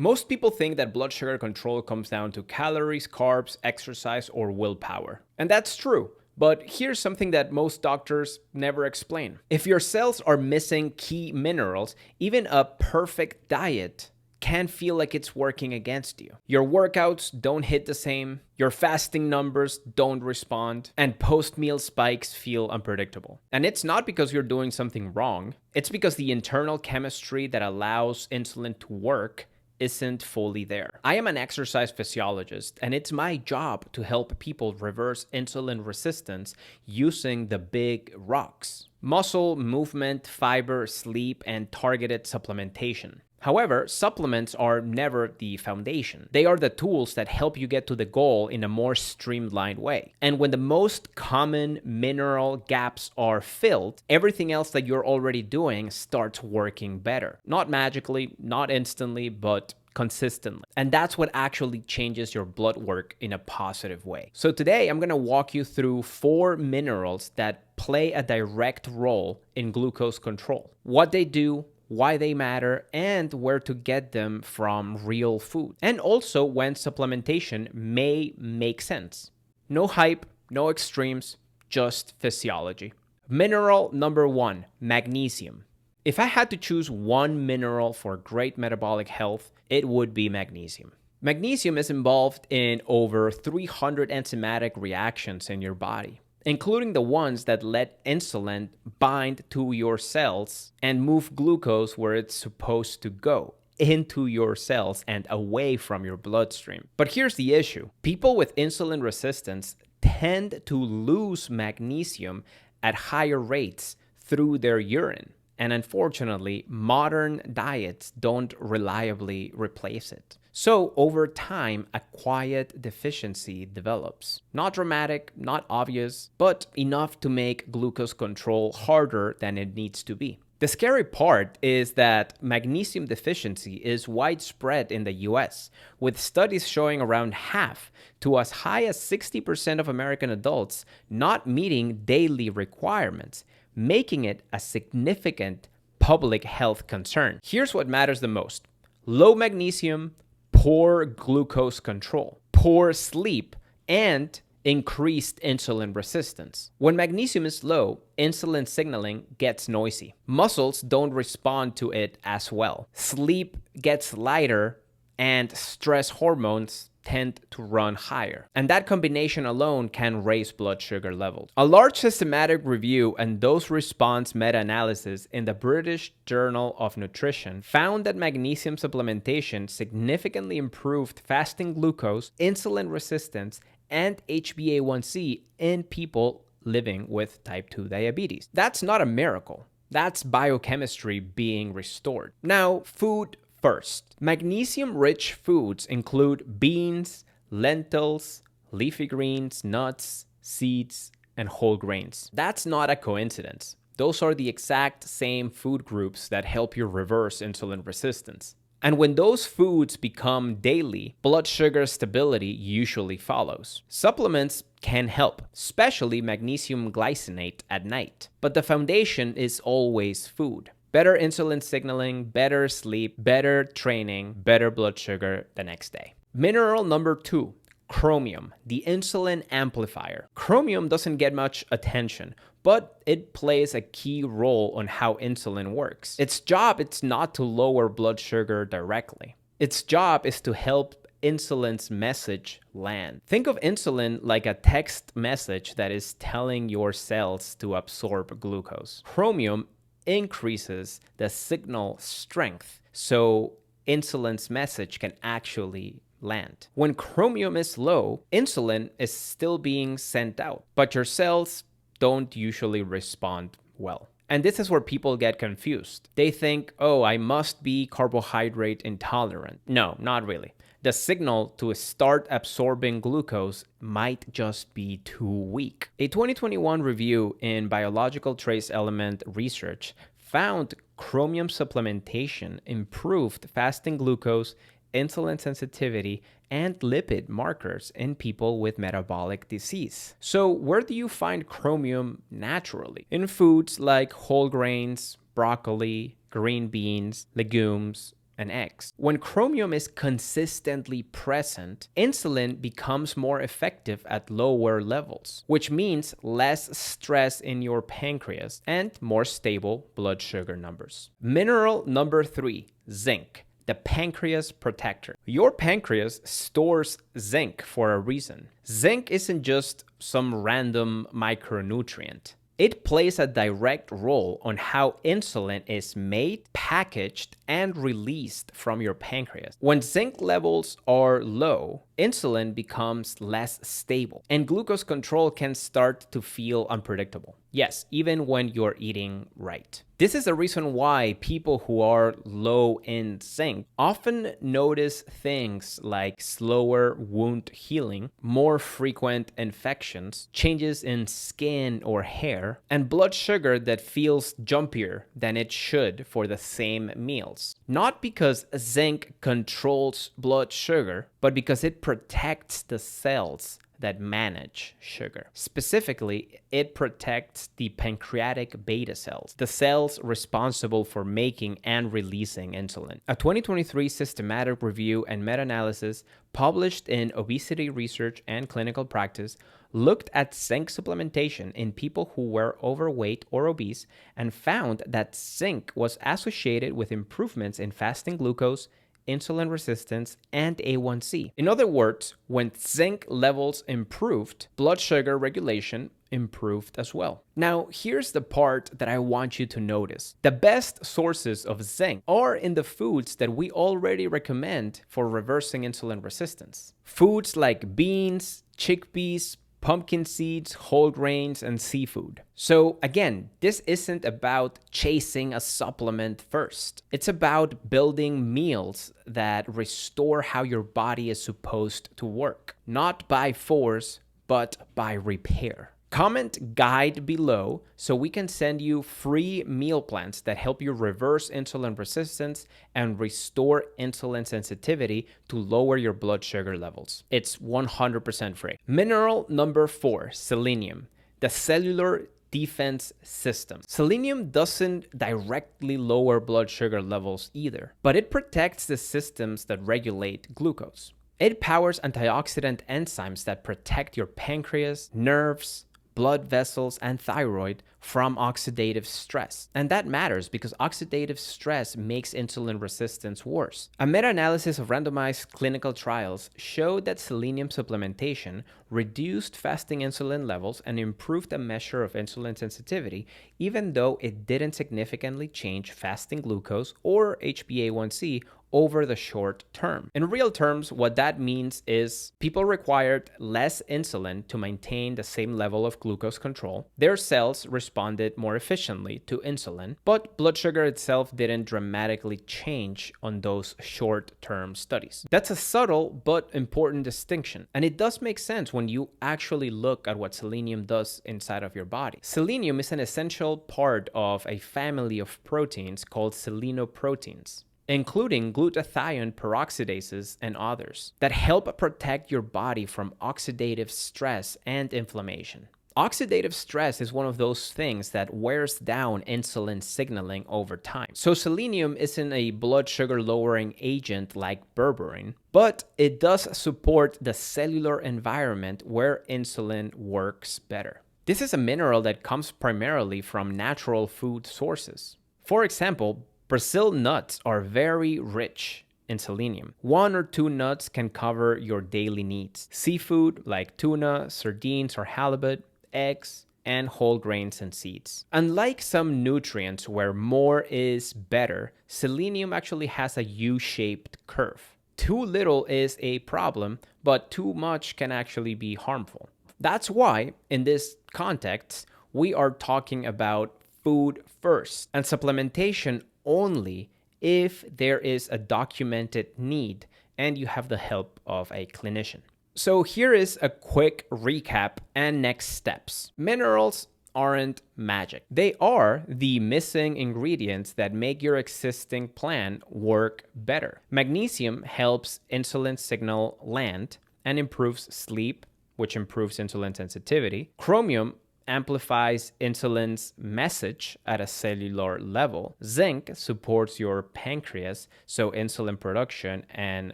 Most people think that blood sugar control comes down to calories, carbs, exercise, or willpower. And that's true. But here's something that most doctors never explain. If your cells are missing key minerals, even a perfect diet can feel like it's working against you. Your workouts don't hit the same, your fasting numbers don't respond, and post-meal spikes feel unpredictable. And it's not because you're doing something wrong, it's because the internal chemistry that allows insulin to work isn't fully there. I am an exercise physiologist, and it's my job to help people reverse insulin resistance using the big rocks: muscle, movement, fiber, sleep, and targeted supplementation. However, supplements are never the foundation. They are the tools that help you get to the goal in a more streamlined way. And when the most common mineral gaps are filled, everything else that you're already doing starts working better. Not magically, not instantly, but consistently. And that's what actually changes your blood work in a positive way. So today I'm going to walk you through 4 minerals that play a direct role in glucose control, what they do, why they matter, and where to get them from real food. And also when supplementation may make sense. No hype, no extremes, just physiology. Mineral number 1, magnesium. If I had to choose one mineral for great metabolic health, it would be magnesium. Magnesium is involved in over 300 enzymatic reactions in your body, including the ones that let insulin bind to your cells and move glucose where it's supposed to go, into your cells and away from your bloodstream. But here's the issue. People with insulin resistance tend to lose magnesium at higher rates through their urine. And unfortunately, modern diets don't reliably replace it. So over time, a quiet deficiency develops. Not dramatic, not obvious, but enough to make glucose control harder than it needs to be. The scary part is that magnesium deficiency is widespread in the US, with studies showing around half to as high as 60% of American adults not meeting daily requirements, making it a significant public health concern. Here's what matters the most: low magnesium, poor glucose control, poor sleep, and increased insulin resistance. When magnesium is low, insulin signaling gets noisy. Muscles don't respond to it as well. Sleep gets lighter, and stress hormones tend to run higher. And that combination alone can raise blood sugar levels. A large systematic review and dose response meta-analysis in the British Journal of Nutrition found that magnesium supplementation significantly improved fasting glucose, insulin resistance, and HbA1c in people living with type 2 diabetes. That's not a miracle. That's biochemistry being restored. Now, food first. Magnesium-rich foods include beans, lentils, leafy greens, nuts, seeds, and whole grains. That's not a coincidence. Those are the exact same food groups that help you reverse insulin resistance. And when those foods become daily, blood sugar stability usually follows. Supplements can help, especially magnesium glycinate at night. But the foundation is always food. Better insulin signaling, better sleep, better training, better blood sugar the next day. Mineral number 2, chromium, the insulin amplifier. Chromium doesn't get much attention, but it plays a key role on how insulin works. Its job is not to lower blood sugar directly. Its job is to help insulin's message land. Think of insulin like a text message that is telling your cells to absorb glucose. Chromium increases the signal strength so insulin's message can actually land. When chromium is low, insulin is still being sent out, but your cells don't usually respond well. And this is where people get confused. They think, oh, I must be carbohydrate intolerant. No, not really. The signal to start absorbing glucose might just be too weak. A 2021 review in Biological Trace Element Research found chromium supplementation improved fasting glucose, insulin sensitivity, and lipid markers in people with metabolic disease. So where do you find chromium naturally? In foods like whole grains, broccoli, green beans, legumes, and eggs. When chromium is consistently present, insulin becomes more effective at lower levels, which means less stress in your pancreas and more stable blood sugar numbers. Mineral number 3, zinc. The pancreas protector. Your pancreas stores zinc for a reason. Zinc isn't just some random micronutrient. It plays a direct role on how insulin is made, packaged, and released from your pancreas. When zinc levels are low, insulin becomes less stable, and glucose control can start to feel unpredictable. Yes, even when you're eating right. This is the reason why people who are low in zinc often notice things like slower wound healing, more frequent infections, changes in skin or hair, and blood sugar that feels jumpier than it should for the same meals. Not because zinc controls blood sugar, but because it protects the cells that manage sugar. Specifically, it protects the pancreatic beta cells, the cells responsible for making and releasing insulin. A 2023 systematic review and meta-analysis published in Obesity Research and Clinical Practice looked at zinc supplementation in people who were overweight or obese and found that zinc was associated with improvements in fasting glucose, insulin resistance, and A1C. In other words, when zinc levels improved, blood sugar regulation improved as well. Now, here's the part that I want you to notice. The best sources of zinc are in the foods that we already recommend for reversing insulin resistance. Foods like beans, chickpeas, pumpkin seeds, whole grains, and seafood. So again, this isn't about chasing a supplement first. It's about building meals that restore how your body is supposed to work, not by force, but by repair. Comment guide below so we can send you free meal plans that help you reverse insulin resistance and restore insulin sensitivity to lower your blood sugar levels. It's 100% free. Mineral number 4, selenium, the cellular defense system. Selenium doesn't directly lower blood sugar levels either, but it protects the systems that regulate glucose. It powers antioxidant enzymes that protect your pancreas, nerves, blood vessels, and thyroid from oxidative stress. And that matters because oxidative stress makes insulin resistance worse. A meta-analysis of randomized clinical trials showed that selenium supplementation reduced fasting insulin levels and improved a measure of insulin sensitivity, even though it didn't significantly change fasting glucose or HbA1c over the short term. In real terms, what that means is people required less insulin to maintain the same level of glucose control. Their cells responded more efficiently to insulin, but blood sugar itself didn't dramatically change on those short-term studies. That's a subtle but important distinction, and it does make sense when you actually look at what selenium does inside of your body. Selenium is an essential part of a family of proteins called selenoproteins, including glutathione peroxidases and others, that help protect your body from oxidative stress and inflammation. Oxidative stress is one of those things that wears down insulin signaling over time. So selenium isn't a blood sugar lowering agent like berberine, but it does support the cellular environment where insulin works better. This is a mineral that comes primarily from natural food sources. For example, Brazil nuts are very rich in selenium. 1 or 2 nuts can cover your daily needs. Seafood like tuna, sardines, or halibut, eggs, and whole grains and seeds. Unlike some nutrients where more is better, selenium actually has a U-shaped curve. Too little is a problem, but too much can actually be harmful. That's why, in this context, we are talking about food first and supplementation only if there is a documented need and you have the help of a clinician. So here is a quick recap and next steps. Minerals aren't magic. They are the missing ingredients that make your existing plan work better. Magnesium helps insulin signal land and improves sleep, which improves insulin sensitivity. Chromium amplifies insulin's message at a cellular level. Zinc supports your pancreas, so insulin production and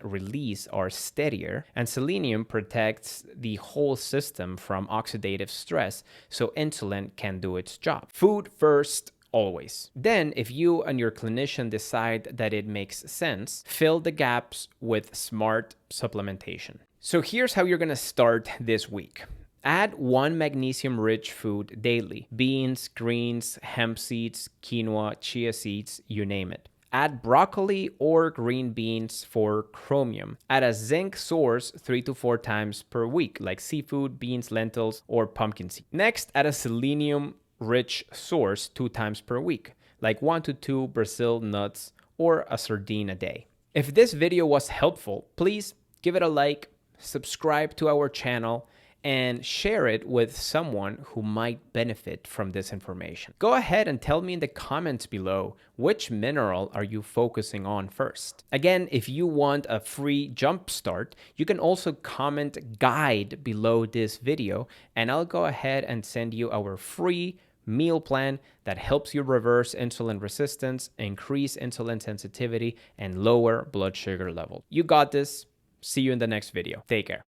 release are steadier. And selenium protects the whole system from oxidative stress, so insulin can do its job. Food first, always. Then, if you and your clinician decide that it makes sense, fill the gaps with smart supplementation. So here's how you're gonna start this week. Add one magnesium-rich food daily: beans, greens, hemp seeds, quinoa, chia seeds, you name it. Add broccoli or green beans for chromium. Add a zinc source 3 to 4 times per week, like seafood, beans, lentils, or pumpkin seed. Next, add a selenium-rich source 2 times per week, like 1 to 2 Brazil nuts or a sardine a day. If this video was helpful, please give it a like, subscribe to our channel, and share it with someone who might benefit from this information. Go ahead and tell me in the comments below, which mineral are you focusing on first? Again, if you want a free jump start, you can also comment guide below this video, and I'll go ahead and send you our free meal plan that helps you reverse insulin resistance, increase insulin sensitivity, and lower blood sugar level. You got this. See you in the next video. Take care.